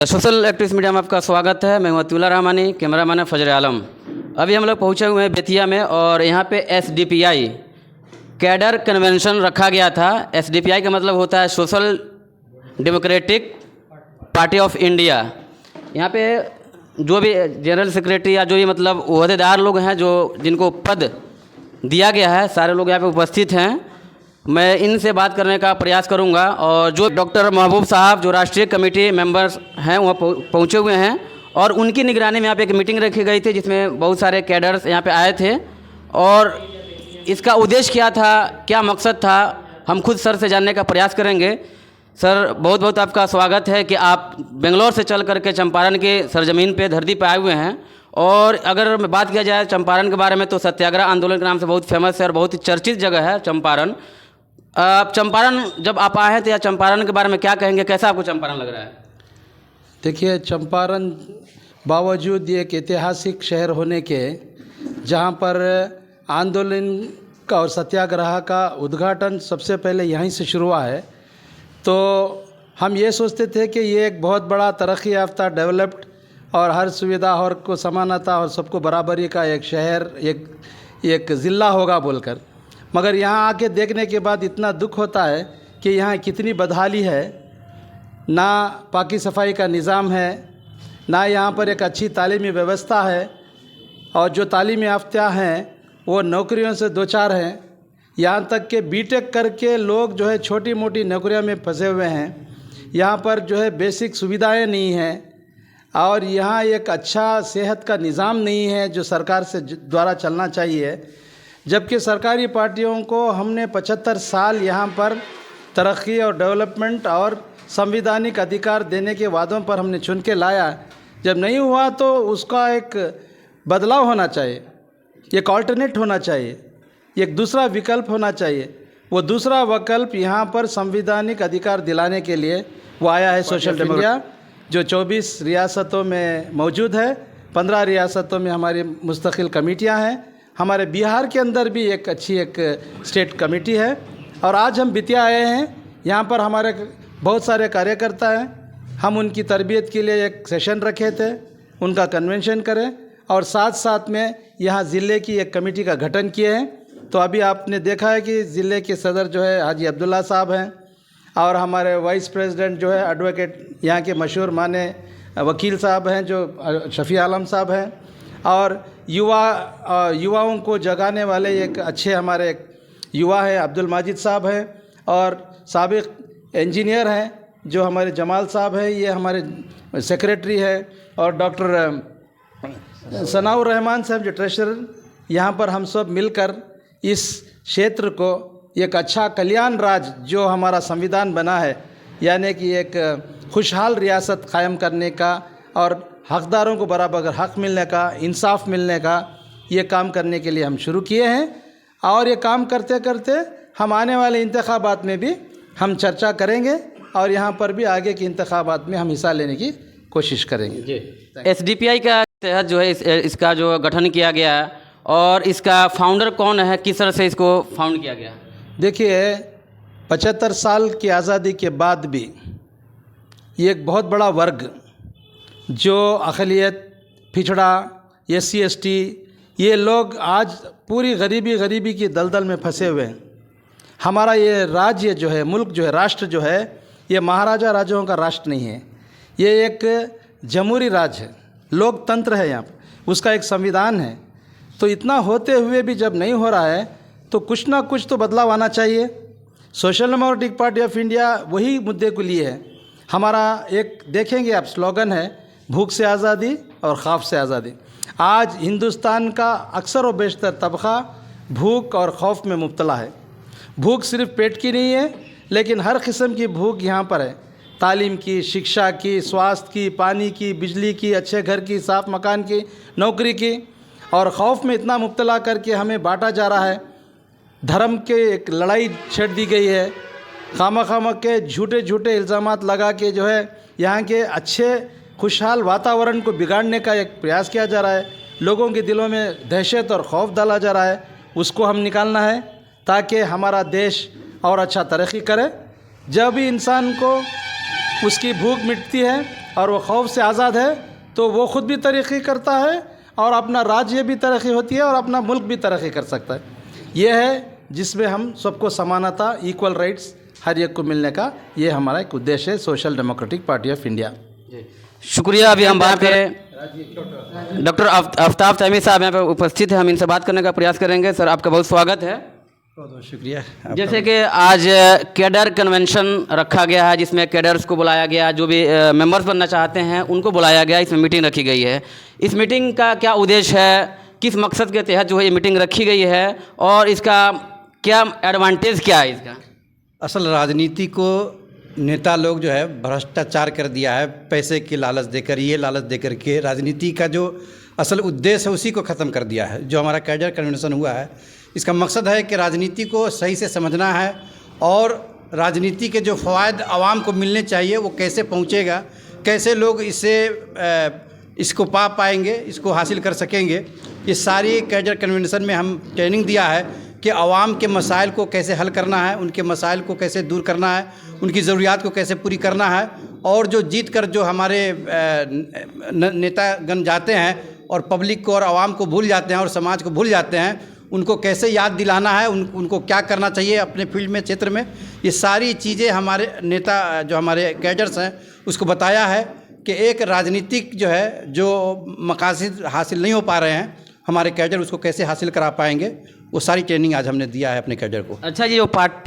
Social activist media में आपका स्वागत है। मैं हूं अतुल्ला रहमानी, कैमरामैन है फजर आलम। अभी हम लोग पहुंचे हुए हैं बेतिया में और यहाँ पे एसडीपीआई कैडर कन्वेंशन रखा गया था। एसडीपीआई का मतलब होता है social democratic party of India. यहाँ पे जो भी जनरल सेक्रेटरी या जो भी मतलब ओहदेदार लोग हैं, जो जिनको पद दिया गया है, सारे लोग यहाँ पे उपस्थित हैं। मैं इनसे बात करने का प्रयास करूंगा। और जो डॉक्टर महबूब साहब जो राष्ट्रीय कमेटी मेंबर्स हैं वहाँ पहुँचे हुए हैं और उनकी निगरानी में यहाँ पे एक मीटिंग रखी गई थी जिसमें बहुत सारे कैडर्स यहाँ पे आए थे। और इसका उद्देश्य क्या था, क्या मकसद था, हम खुद सर से जानने का प्रयास करेंगे। सर, बहुत बहुत आपका स्वागत है कि आप बेंगलोर से चल करके चंपारण के सरजमीन पे धरती पे आए हुए हैं। और अगर मैं बात किया जाए चंपारण के बारे में तो सत्याग्रह आंदोलन के नाम से बहुत फेमस है और बहुत ही चर्चित जगह है चंपारण। चंपारण जब आप आए हैं तो या चंपारण के बारे में क्या कहेंगे, कैसा आपको चंपारण लग रहा है? देखिए, चंपारण बावजूद एक ऐतिहासिक शहर होने के, जहाँ पर आंदोलन का और सत्याग्रह का उद्घाटन सबसे पहले यहीं से शुरू हुआ है, तो हम ये सोचते थे कि ये एक बहुत बड़ा तरक्की याफ्ता, डेवलप्ड और हर सुविधा और को समानता और सबको बराबरी का एक शहर, एक ज़िला होगा बोलकर। मगर यहाँ आके देखने के बाद इतना दुख होता है कि यहाँ कितनी बदहाली है। ना पाकी सफाई का निज़ाम है, ना यहाँ पर एक अच्छी तालीमी व्यवस्था है, और जो तालीमी याफ्ता हैं वो नौकरियों से दो चार हैं। यहाँ तक कि बीटेक करके लोग जो है छोटी मोटी नौकरियों में फंसे हुए हैं। यहाँ पर जो है बेसिक सुविधाएं नहीं हैं और यहाँ एक अच्छा सेहत का निज़ाम नहीं है जो सरकार से द्वारा चलना चाहिए। जबकि सरकारी पार्टियों को हमने 75 साल यहाँ पर तरक्की और डेवलपमेंट और संवैधानिक अधिकार देने के वादों पर हमने चुन के लाया। जब नहीं हुआ तो उसका एक बदलाव होना चाहिए, एक ऑल्टरनेट होना चाहिए, एक दूसरा विकल्प होना चाहिए। वो दूसरा विकल्प यहाँ पर संवैधानिक अधिकार दिलाने के लिए वो आया है सोशल डेमोक्रेसी, जो 24 रियासतों में मौजूद है। 15 रियासतों में हमारी मुस्तकिल कमेटियाँ हैं। हमारे बिहार के अंदर भी एक अच्छी एक स्टेट कमेटी है। और आज हम बेतिया आए हैं, यहाँ पर हमारे बहुत सारे कार्यकर्ता हैं। हम उनकी तरबियत के लिए एक सेशन रखे थे, उनका कन्वेंशन करें और साथ साथ में यहाँ ज़िले की एक कमेटी का गठन किए हैं। तो अभी आपने देखा है कि ज़िले के सदर जो है हाजी अब्दुल्ला साहब हैं और हमारे वाइस प्रेसिडेंट जो है एडवोकेट यहाँ के मशहूर माने वकील साहब हैं जो शफ़ी आलम साहब हैं। और युवाओं को जगाने वाले एक अच्छे हमारे एक युवा हैं अब्दुल माजिद साहब हैं। और साबिक़ इंजीनियर हैं जो हमारे जमाल साहब हैं, ये हमारे सेक्रेटरी हैं। और डॉक्टर सनाउर रहमान साहब जो ट्रेजरर। यहाँ पर हम सब मिलकर इस क्षेत्र को एक अच्छा कल्याण राज जो हमारा संविधान बना है, यानी कि एक खुशहाल रियासत कायम करने का और हकदारों को बराबर हक मिलने का, इंसाफ मिलने का, ये काम करने के लिए हम शुरू किए हैं। और ये काम करते करते हम आने वाले इंतखाबात में भी हम चर्चा करेंगे और यहाँ पर भी आगे के इंतखाबात में हम हिस्सा लेने की कोशिश करेंगे। एसडीपीआई का तहत जो है इसका जो गठन किया गया और इसका फाउंडर कौन है, किस तरह से इसको फाउंड किया गया? देखिए, 75 साल की आज़ादी के बाद भी ये एक बहुत बड़ा वर्ग जो अक़लियत, पिछड़ा, SC ST, ये लोग आज पूरी गरीबी की दलदल में फंसे हुए हैं। हमारा ये राज्य जो है, मुल्क जो है, राष्ट्र जो है, ये महाराजा राजाओं का राष्ट्र नहीं है। ये एक जमहूरी राज्य है, लोकतंत्र है। यहाँ पर उसका एक संविधान है। तो इतना होते हुए भी जब नहीं हो रहा है तो कुछ ना कुछ तो बदलाव आना चाहिए। Social democratic party of India वही मुद्दे को लिए है। हमारा एक देखेंगे आप स्लोगन है, भूख से आज़ादी और खौफ से आज़ादी। आज हिंदुस्तान का अक्सर व बेशतर तबका भूख और खौफ में मुब्तला है। भूख सिर्फ पेट की नहीं है, लेकिन हर किस्म की भूख यहाँ पर है। तालीम की, शिक्षा की, स्वास्थ्य की, पानी की, बिजली की, अच्छे घर की, साफ मकान की, नौकरी की। और खौफ में इतना मुब्तला करके हमें बांटा जा रहा है। धर्म के एक लड़ाई छेड़ दी गई है। खामा के झूठे इल्ज़ामात लगा के जो है यहाँ के अच्छे खुशहाल वातावरण को बिगाड़ने का एक प्रयास किया जा रहा है। लोगों के दिलों में दहशत और खौफ डाला जा रहा है। उसको हम निकालना है ताकि हमारा देश और अच्छा तरक्की करे। जब भी इंसान को उसकी भूख मिटती है और वो खौफ से आज़ाद है तो वो खुद भी तरक्की करता है और अपना राज्य भी तरक्की होती है और अपना मुल्क भी तरक्की कर सकता है। ये है जिसमें हम सबको समानता, इक्वल राइट्स हर एक को मिलने का ये हमारा एक उद्देश्य है social democratic party of India. शुक्रिया। अभी हम बात करें डॉक्टर आफ्ताब तैमी साहब यहाँ पे उपस्थित हैं, हम इनसे बात करने का प्रयास करेंगे। सर, आपका बहुत स्वागत है। बहुत शुक्रिया। जैसे कि आज कैडर कन्वेंशन रखा गया है जिसमें कैडर्स को बुलाया गया, जो भी मेंबर्स बनना चाहते हैं उनको बुलाया गया, इसमें मीटिंग रखी गई है। इस मीटिंग का क्या उद्देश्य है, किस मकसद के तहत जो है ये मीटिंग रखी गई है और इसका क्या एडवांटेज क्या है इसका? असल राजनीति को नेता लोग जो है भ्रष्टाचार कर दिया है, पैसे की लालच देकर, ये लालच देकर के राजनीति का जो असल उद्देश्य है उसी को ख़त्म कर दिया है। जो हमारा कैडर कन्वेंशन हुआ है इसका मकसद है कि राजनीति को सही से समझना है और राजनीति के जो फ़वाद आवाम को मिलने चाहिए वो कैसे पहुँचेगा, कैसे लोग इसको पा पाएंगे, इसको हासिल कर सकेंगे। ये सारी कैडर कन्वेंशन में हम ट्रेनिंग दिया है कि आवाम के मसाइल को कैसे हल करना है, उनके मसाइल को कैसे दूर करना है, उनकी ज़रूरियात को कैसे पूरी करना है और जो जीत कर जो हमारे नेतागण जाते हैं और पब्लिक को और आवाम को भूल जाते हैं और समाज को भूल जाते हैं, उनको कैसे याद दिलाना है, उनको क्या करना चाहिए अपने फील्ड में, क्षेत्र में। ये सारी चीज़ें हमारे नेता जो हमारे कैडर्स हैं उसको बताया है कि एक राजनीतिक जो है जो मकासद हासिल नहीं हो पा रहे हैं हमारे कैडर उसको कैसे हासिल करा पाएंगे, वो सारी ट्रेनिंग आज हमने दिया है अपने कैडर को। अच्छा, ये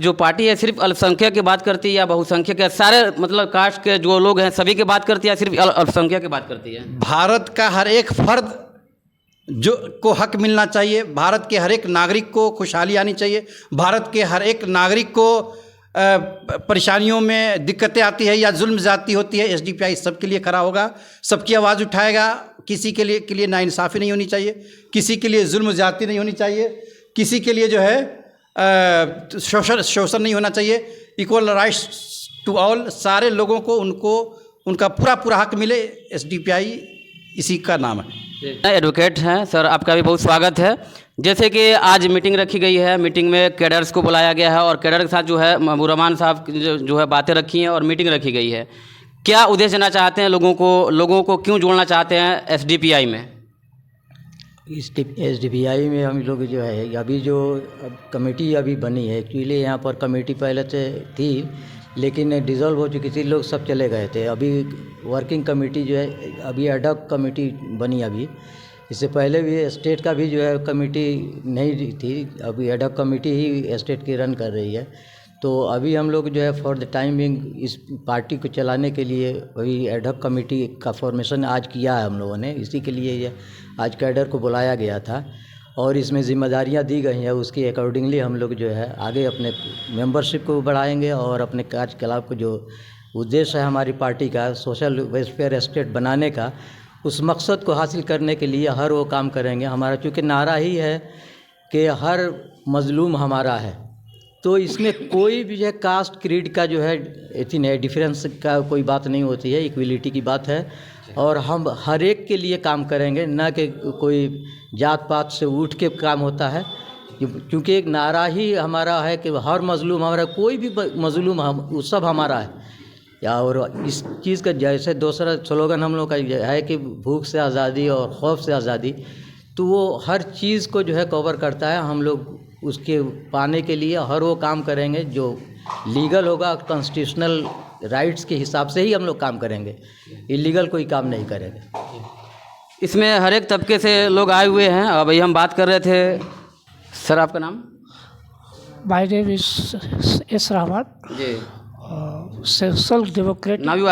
जो पार्टी है सिर्फ अल्पसंख्यक की बात करती है या बहुसंख्यक के सारे मतलब कास्ट के जो लोग हैं सभी की बात करती है या सिर्फ अल्पसंख्यक की बात करती है? भारत का हर एक फर्द जो को हक मिलना चाहिए, भारत के हर एक नागरिक को खुशहाली आनी चाहिए, भारत के हर एक नागरिक को परेशानियों में दिक्कतें आती है या जुल्म ज़्यादती होती है, एसडीपीआई सबके लिए खड़ा होगा, सबकी आवाज़ उठाएगा। किसी के लिए नाइंसाफ़ी नहीं होनी चाहिए, किसी के लिए जुल्म ज़्यादती नहीं होनी चाहिए, किसी के लिए जो है शोषण नहीं होना चाहिए। इक्वल राइट्स टू ऑल, सारे लोगों को उनका पूरा हक मिले, एसडीपीआई इसी का नाम है। एडवोकेट हैं सर, आपका भी बहुत स्वागत है। जैसे कि आज मीटिंग रखी गई है, मीटिंग में कैडर्स को बुलाया गया है और कैडर के साथ जो है महबूब साहब जो है बातें रखी हैं और मीटिंग रखी गई है। क्या उद्देश्य देना चाहते हैं लोगों को क्यों जोड़ना चाहते हैं एसडीपीआई में? एसडीपीआई में हम लोग जो है अभी जो कमेटी अभी बनी है, एक्चुअली यहाँ पर कमेटी पहले से थी लेकिन डिज़ोल्व हो चुकी थी, लोग सब चले गए थे। अभी वर्किंग कमेटी जो है अभी एडहॉक कमेटी बनी। अभी इससे पहले भी स्टेट का भी जो है कमेटी नहीं थी, अभी एडहॉक कमेटी ही स्टेट की रन कर रही है। तो अभी हम लोग जो है फॉर द टाइम बिंग इस पार्टी को चलाने के लिए अभी एडहॉक कमेटी का फॉर्मेशन आज किया है हम लोगों ने। इसी के लिए ये आज कैडर को बुलाया गया था और इसमें जिम्मेदारियां दी गई हैं, उसके अकॉर्डिंगली हम लोग जो है आगे अपने मेंबरशिप को बढ़ाएंगे और अपने कार्यकलाप को जो उद्देश्य है हमारी पार्टी का सोशल वेलफेयर स्टेट बनाने का, उस मकसद को हासिल करने के लिए हर वो काम करेंगे। हमारा चूँकि नारा ही है कि हर मजलूम हमारा है, तो इसमें कोई भी जो है कास्ट क्रीड का जो है इतनी है डिफरेंस का कोई बात नहीं होती है, इक्वलिटी की बात है। और हम हर एक के लिए काम करेंगे, ना कि कोई जात पात से उठ के काम होता है, क्योंकि एक नारा ही हमारा है कि हर मजलूम हमारा, कोई भी मजलूम वो सब हमारा है। या और इस चीज़ का जैसे दूसरा स्लोगन हम लोग का है कि भूख से आज़ादी और खौफ से आज़ादी, तो वो हर चीज़ को जो है कवर करता है। हम लोग उसके पाने के लिए हर वो काम करेंगे जो लीगल होगा, कॉन्स्टिट्यूशनल राइट्स के हिसाब से ही हम लोग काम करेंगे, इलीगल कोई काम नहीं करेंगे। इसमें हर एक तबके से लोग आए हुए हैं। अभी हम बात कर रहे थे, सर आपका नाम? My name is S. Rahman, ji. Social Democrat. Now you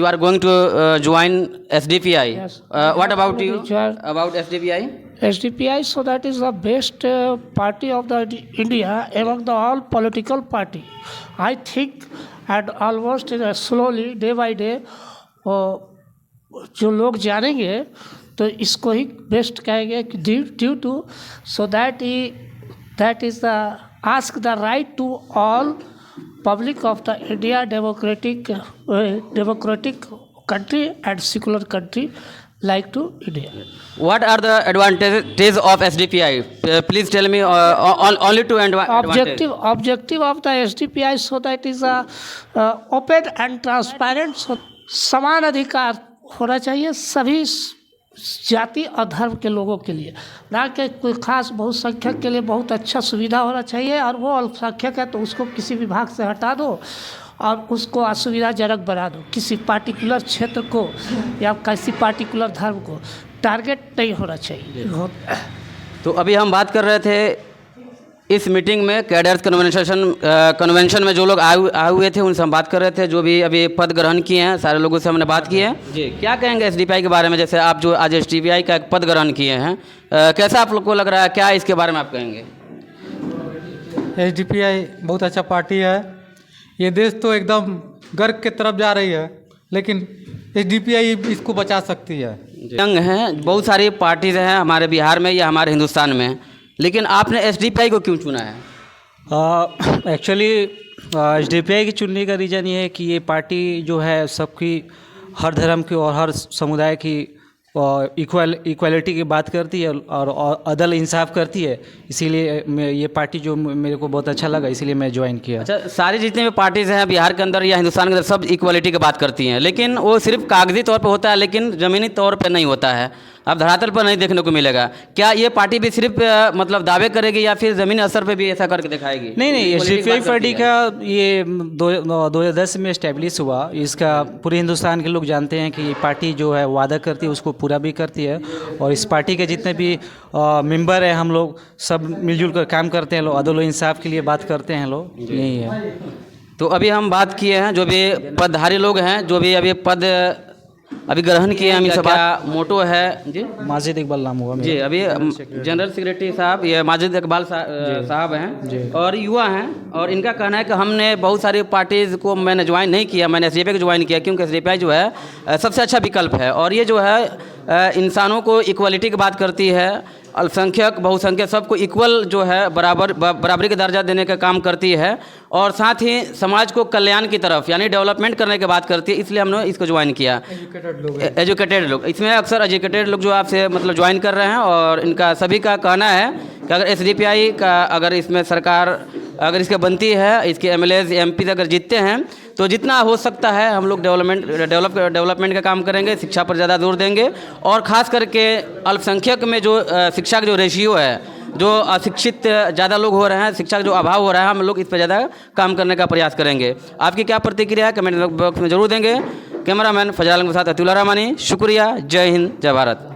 are going to join SDPI. Yes. What about you? Join About SDPI? SDPI, so that is the best party of the India among the all political party. I think, and almost slowly day by day जो लोग जानेंगे तो इसको ही best कहेंगे due to so that is the ask the right to all public of the India democratic country and secular country like to India. What are the advantages of SDPI? Please tell me only two advantages. Objective of the SDPI so that is open and transparent समान अधिकार होना चाहिए सभी जाति और धर्म के लोगों के लिए, ना कि कोई खास बहुसंख्यक के लिए बहुत अच्छा सुविधा होना चाहिए और वो अल्पसंख्यक है तो उसको किसी विभाग से हटा दो और उसको असुविधाजनक बना दो। किसी पार्टिकुलर क्षेत्र को या किसी पार्टिकुलर धर्म को टारगेट नहीं होना चाहिए। तो अभी हम बात कर रहे थे इस मीटिंग में कैडर्स कन्वेंशन में जो लोग आए हुए थे उनसे हम बात कर रहे थे, जो भी अभी पद ग्रहण किए हैं सारे लोगों से हमने बात की है। जी, क्या कहेंगे एसडीपीआई के बारे में? जैसे आप जो आज एसडीपीआई का एक पद ग्रहण किए हैं, कैसा आप लोग को लग रहा है, क्या इसके बारे में आप कहेंगे? एसडीपीआई बहुत अच्छा पार्टी है। ये देश तो एकदम गर्क की तरफ जा रही है, लेकिन एसडीपीआई इसको बचा सकती है। जंग हैं, बहुत सारी पार्टीज हैं हमारे बिहार में या हमारे हिंदुस्तान में, लेकिन आपने एसडीपीआई को क्यों चुना है? एक्चुअली एसडीपीआई की चुनने का रीज़न ये है कि ये पार्टी जो है सबकी, हर धर्म की और हर समुदाय की इक्वालिटी की बात करती है और अदल इंसाफ करती है। इसीलिए ये पार्टी जो मेरे को बहुत अच्छा लगा, इसीलिए मैं ज्वाइन किया। अच्छा, सारी जितने भी पार्टीज हैं बिहार के अंदर या हिंदुस्तान के अंदर सब इक्वालिटी की बात करती हैं, लेकिन वो सिर्फ कागजी तौर पे होता है, लेकिन ज़मीनी तौर पे नहीं होता है। अब धरातल पर नहीं देखने को मिलेगा। क्या ये पार्टी भी सिर्फ मतलब दावे करेगी या फिर ज़मीनी असर पे भी ऐसा करके दिखाएगी? नहीं, एसडीपीआई पार्टी का ये 2010 में इस्टेब्लिश हुआ। इसका पूरे हिंदुस्तान के लोग जानते हैं कि ये पार्टी जो है वादा करती है उसको पूरा भी करती है, और इस पार्टी के जितने भी मेंबर हैं हम लोग सब मिलजुल कर काम करते हैं। लोग अदल और इंसाफ के लिए बात करते हैं लोग, यही है। तो अभी हम बात किए हैं जो भी पदधारी लोग हैं, जो भी अभी पद अभी ग्रहण किए हैं, हम क्या मोटो है जी? माजिद इकबाल नाम हुआ जी। अभी जनरल सेक्रेटरी साहब ये माजिद इकबाल साहब हैं और युवा हैं, और इनका कहना है कि हमने बहुत सारी पार्टीज़ को मैंने ज्वाइन नहीं किया, मैंने एसडीपीआई को ज्वाइन किया क्योंकि एसडीपीआई जो है सबसे अच्छा विकल्प है, और ये जो है इंसानों को इक्वलिटी की बात करती है, अल्पसंख्यक बहुसंख्यक सबको इक्वल जो है बराबरी का दर्जा देने का काम करती है, और साथ ही समाज को कल्याण की तरफ यानी डेवलपमेंट करने की बात करती है। इसलिए हमने इसको ज्वाइन किया। एजुकेटेड लोग इसमें अक्सर एजुकेटेड लोग जो आपसे मतलब ज्वाइन कर रहे हैं, और इनका सभी का कहना है कि अगर एसडीपीआई का अगर इसमें सरकार अगर इसके बनती है, इसके एमएलएज एमपी अगर जीतते हैं तो जितना हो सकता है हम लोग डेवलपमेंट का काम करेंगे, शिक्षा पर ज़्यादा जोर देंगे, और ख़ास करके अल्पसंख्यक में जो शिक्षा का जो रेशियो है, जो अशिक्षित ज़्यादा लोग हो रहे हैं, शिक्षा का जो अभाव हो रहा है, हम लोग इस पर ज़्यादा काम करने का प्रयास करेंगे। आपकी क्या प्रतिक्रिया है कमेंट बॉक्स में जरूर देंगे। कैमरामैन फजर आलम के साथ अतुल्ला रहमानी, शुक्रिया। जय हिंद, जय भारत।